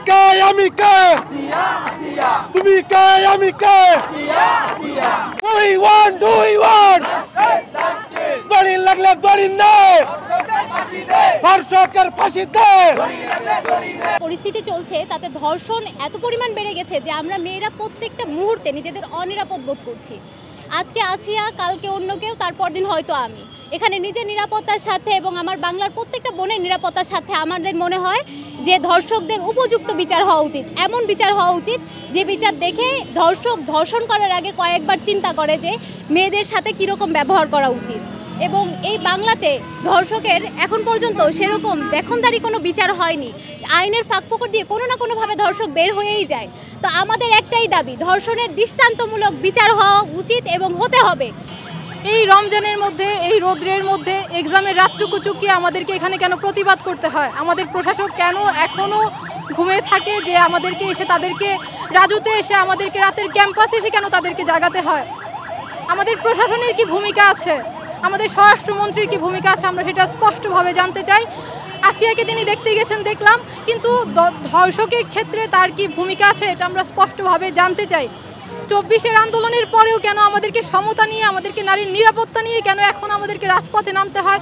কে আমি কে তুমি কে আমি কে উই ওয়ান্ট দড়ি লাগলে দড়ি নে ধর্ষকের ফাঁসি দে। পরিস্থিতি চলছে তাতে ধর্ষণ এত পরিমাণ বেড়ে গেছে যে আমরা মেয়েরা প্রত্যেকটা মুহূর্তে নিজেদের অনিরাপদ বোধ করছি। আজকে আছিয়া, কালকে অন্য কেউ, তারপর দিন হয়তো আমি। এখানে নিজের নিরাপত্তার সাথে এবং আমার বাংলার প্রত্যেকটা বোনের নিরাপত্তার সাথে আমাদের মনে হয় যে ধর্ষকদের উপযুক্ত বিচার হওয়া উচিত, এমন বিচার হওয়া উচিত যে বিচার দেখে ধর্ষক ধর্ষণ করার আগে কয়েকবার চিন্তা করে যে মেয়েদের সাথে কীরকম ব্যবহার করা উচিত। এবং এই বাংলাতে ধর্ষকের এখন পর্যন্ত সেরকম দেখনদারি কোনো বিচার হয়নি। আইনের ফাঁকফোকর দিয়ে কোনো না কোনোভাবে ধর্ষক বের হয়েই যায়। তো আমাদের একটাই দাবি, ধর্ষণের দৃষ্টান্তমূলক বিচার হওয়া উচিত এবং হতে হবে। এই রমজানের মধ্যে, এই রৌদ্রের মধ্যে এক্সামের রাতটুকু চুকিয়ে আমাদেরকে এখানে কেন প্রতিবাদ করতে হয়? আমাদের প্রশাসক কেন এখনও ঘুমিয়ে থাকে যে আমাদেরকে এসে তাদেরকে রাজুতে এসে আমাদেরকে রাতের ক্যাম্পাসে এসে কেন তাদেরকে জাগাতে হয়? আমাদের প্রশাসনের কি ভূমিকা আছে? আমাদের স্বরাষ্ট্রমন্ত্রীর কি ভূমিকা আছে? আমরা সেটা স্পষ্টভাবে জানতে চাই। আসিয়াকে তিনি দেখতে গেছেন দেখলাম, কিন্তু ধর্ষকের ক্ষেত্রে তার কি ভূমিকা আছে এটা আমরা স্পষ্টভাবে জানতে চাই। 24-এর আন্দোলনের পরেও কেন আমাদেরকে সমতা নিয়ে, আমাদেরকে নারীর নিরাপত্তা নিয়ে কেন এখন আমাদেরকে রাজপথে নামতে হয়?